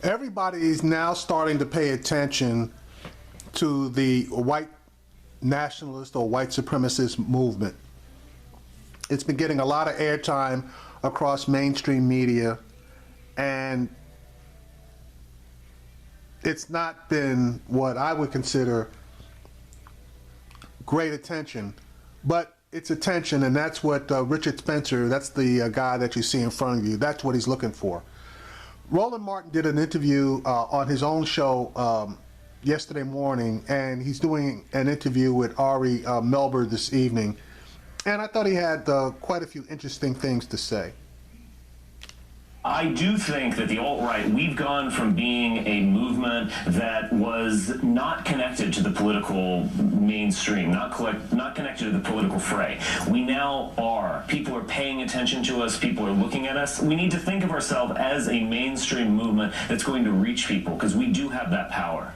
Everybody's now starting to pay attention to the white nationalist or white supremacist movement. It's been getting a lot of airtime across mainstream media, and it's not been what I would consider great attention, but it's attention, and that's what Richard Spencer, that's the guy that you see in front of you, that's what he's looking for. Roland Martin did an interview on his own show yesterday morning, and he's doing an interview with Ari Melber this evening, and I thought he had quite a few interesting things to say. I do think that the alt-right, we've gone from being a movement that was not connected to the political mainstream, not connected to the political fray. We now are. People are paying attention to us. People are looking at us. We need to think of ourselves as a mainstream movement that's going to reach people, because we do have that power.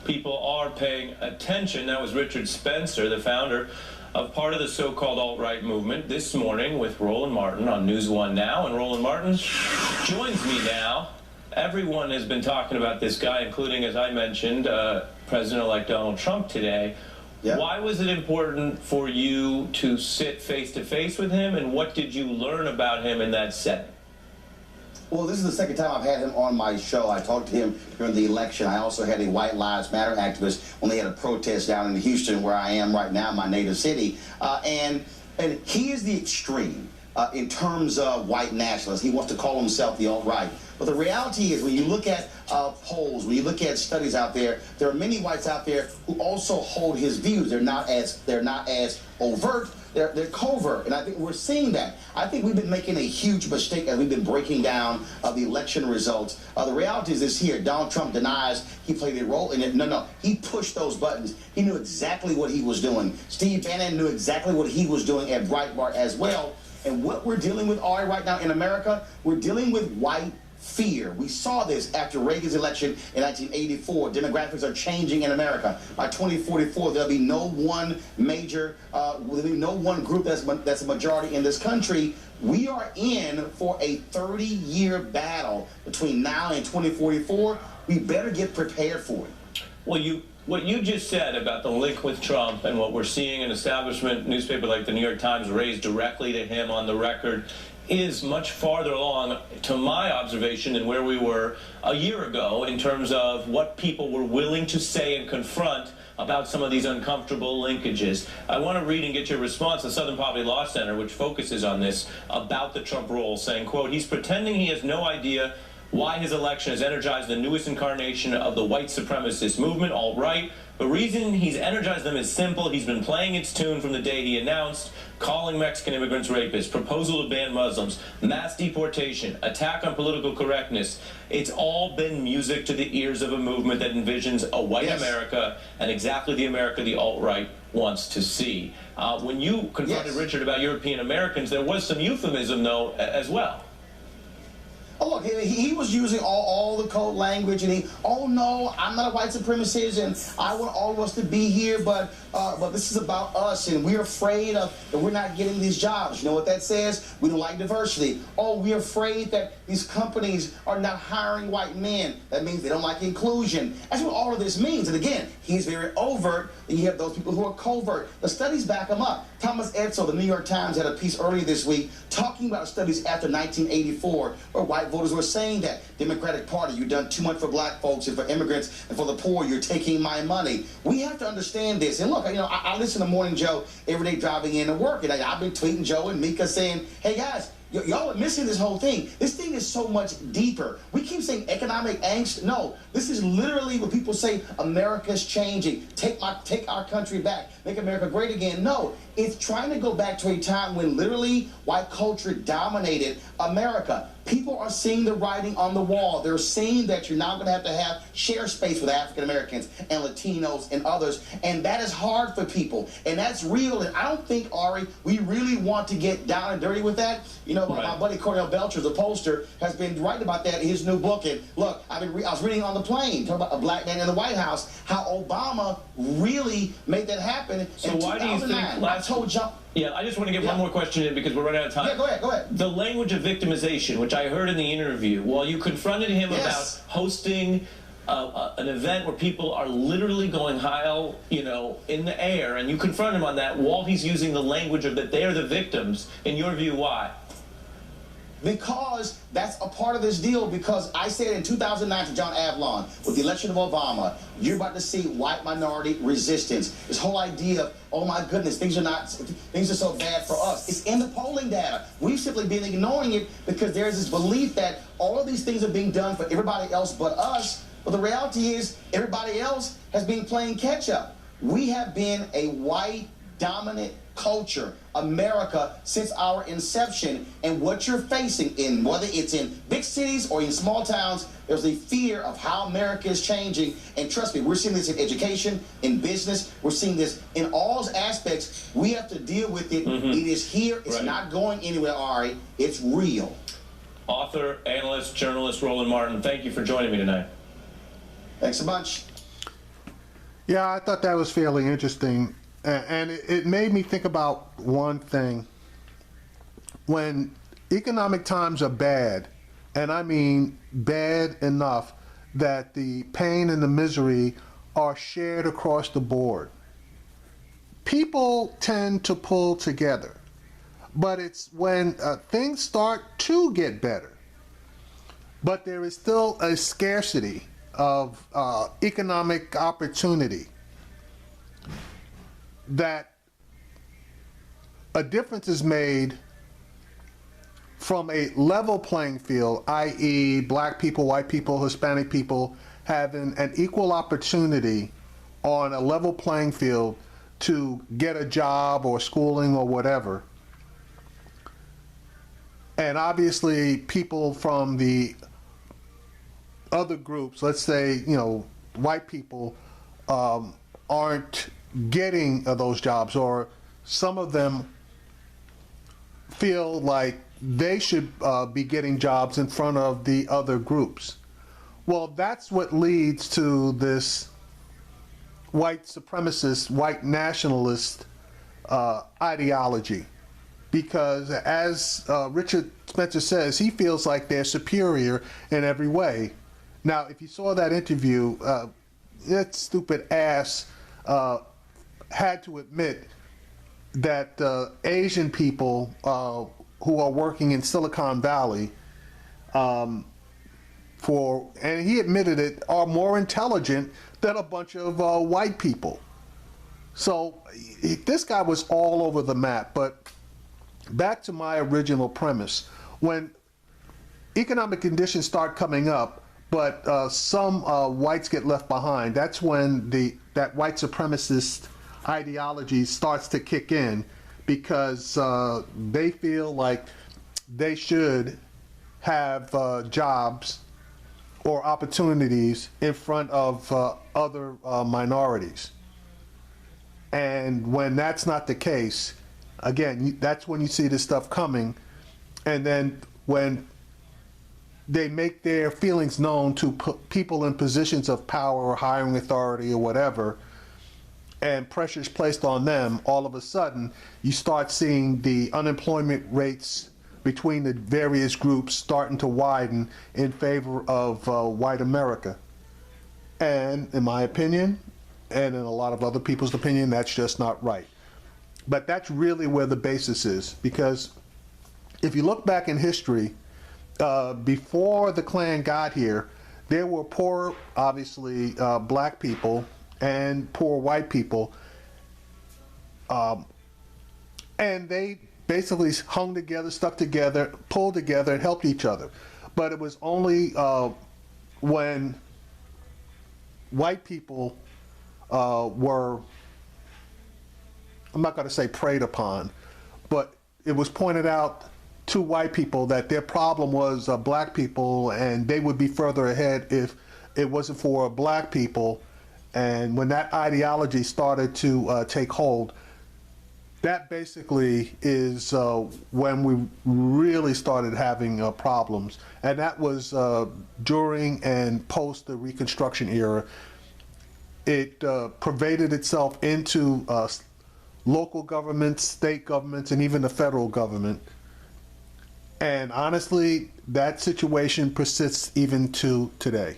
People are paying attention. That was Richard Spencer, the founder of part of the so-called alt-right movement, this morning with Roland Martin on News One Now. And Roland Martin joins me now. Everyone has been talking about this guy, including, as I mentioned, President-elect Donald Trump today. Yep. Why was it important for you to sit face-to-face with him, and what did you learn about him in that setting? Well, this is the second time I've had him on my show. I talked to him during the election. I also had a White Lives Matter activist when they had a protest down in Houston, where I am right now, my native city. And he is the extreme in terms of white nationalists. He wants to call himself the alt-right. But the reality is, when you look at polls, when you look at studies out there, there are many whites out there who also hold his views. They're not as overt. They're covert, and I think we're seeing that. I think we've been making a huge mistake as we've been breaking down the election results. The reality is this here. Donald Trump denies he played a role in it. No, he pushed those buttons. He knew exactly what he was doing. Steve Bannon knew exactly what he was doing at Breitbart as well. And what we're dealing with, Ari, right now in America, we're dealing with white fear. We saw this after Reagan's election in 1984. Demographics are changing in America. By 2044, there'll be no one major, there'll be no one group that's a majority in this country. We are in for a 30-year battle between now and 2044. We better get prepared for it. Well, what you just said about the link with Trump and what we're seeing an establishment newspaper like the New York Times raise directly to him on the record is much farther along, to my observation, than where we were a year ago in terms of what people were willing to say and confront about some of these uncomfortable linkages. I want to read and get your response. The Southern Poverty Law Center, which focuses on this, about the Trump role, saying, quote, "He's pretending he has no idea why his election has energized the newest incarnation of the white supremacist movement, alt-right. The reason he's energized them is simple. He's been playing its tune from the day he announced calling Mexican immigrants rapists, proposal to ban Muslims, mass deportation, attack on political correctness. It's all been music to the ears of a movement that envisions a white America, and exactly the America the alt-right wants to see." When you confronted Richard about European Americans, there was some euphemism, though, as well. Oh, look, he was using all the code language, and oh no, I'm not a white supremacist, and I want all of us to be here, but this is about us, and we're afraid that we're not getting these jobs. You know what that says? We don't like diversity. Oh, we're afraid that these companies are not hiring white men. That means they don't like inclusion. That's what all of this means. And again, he's very overt, and you have those people who are covert. The studies back him up. Thomas Edsall, the New York Times, had a piece earlier this week talking about studies after 1984 where white voters were saying that Democratic Party, you've done too much for black folks and for immigrants and for the poor, you're taking my money. We have to understand this. And look, you know, I listen to Morning Joe every day driving in to work, and I've been tweeting Joe and Mika saying, hey guys, y'all are missing this whole thing. This thing is so much deeper. We keep saying economic angst. No, this is literally when people say America's changing. Take our country back. Make America great again. No, it's trying to go back to a time when literally white culture dominated America. People are seeing the writing on the wall. They're seeing that you're now going to have share space with African Americans and Latinos and others, and that is hard for people, and that's real. And I don't think, Ari, we really want to get down and dirty with that. You know, my buddy Cornell Belcher, the pollster, has been writing about that in his new book. And look, I was reading on the plane, talking about a black man in the White House, how Obama really made that happen. So why do you think? Yeah, I just want to get one more question in because we're running out of time. Yeah, go ahead. The language of victimization, which I heard in the interview, while you confronted him about hosting an event where people are literally going high, in the air, and you confront him on that while he's using the language of that they're the victims. In your view, why? Because that's a part of this deal, because I said in 2009 to John Avlon, with the election of Obama, you're about to see white minority resistance. This whole idea of, oh my goodness, things are so bad for us. It's in the polling data. We've simply been ignoring it because there's this belief that all of these things are being done for everybody else but us. But the reality is everybody else has been playing catch up. We have been a white dominant culture, America, since our inception. And what you're facing, in whether it's in big cities or in small towns, there's a fear of how America is changing. And trust me, we're seeing this in education, in business. We're seeing this in all aspects. We have to deal with it. It is here. It's not going anywhere, Ari. It's real. Author, analyst, journalist Roland Martin, thank you for joining me tonight. Thanks a bunch. Yeah, I thought that was fairly interesting. And it made me think about one thing. When economic times are bad, and I mean bad enough that the pain and the misery are shared across the board, people tend to pull together. But it's when things start to get better, but there is still a scarcity of economic opportunity, that a difference is made from a level playing field, i.e. black people, white people, Hispanic people having an equal opportunity on a level playing field to get a job or schooling or whatever. And obviously people from the other groups, let's say, white people, aren't getting those jobs, or some of them feel like they should be getting jobs in front of the other groups. Well, that's what leads to this white supremacist, white nationalist ideology. Because as Richard Spencer says, he feels like they're superior in every way. Now, if you saw that interview, that stupid ass had to admit that Asian people who are working in Silicon Valley, and he admitted it, are more intelligent than a bunch of white people. So this guy was all over the map. But back to my original premise, when economic conditions start coming up, but some whites get left behind, that's when that white supremacist ideology starts to kick in, because they feel like they should have jobs or opportunities in front of other minorities. And when that's not the case, again, that's when you see this stuff coming. And then when they make their feelings known to people in positions of power or hiring authority or whatever, and pressure is placed on them, all of a sudden you start seeing the unemployment rates between the various groups starting to widen in favor of white America. And in my opinion, and in a lot of other people's opinion, that's just not right. But that's really where the basis is, because if you look back in history, before the Klan got here, there were poor, obviously, black people and poor white people, and they basically hung together, stuck together, pulled together, and helped each other. But it was only when white people were, I'm not going to say preyed upon, but it was pointed out to white people that their problem was black people, and they would be further ahead if it wasn't for black people. And when that ideology started to take hold, that basically is when we really started having problems. And that was during and post the Reconstruction era. It pervaded itself into local governments, state governments, and even the federal government. And honestly, that situation persists even to today.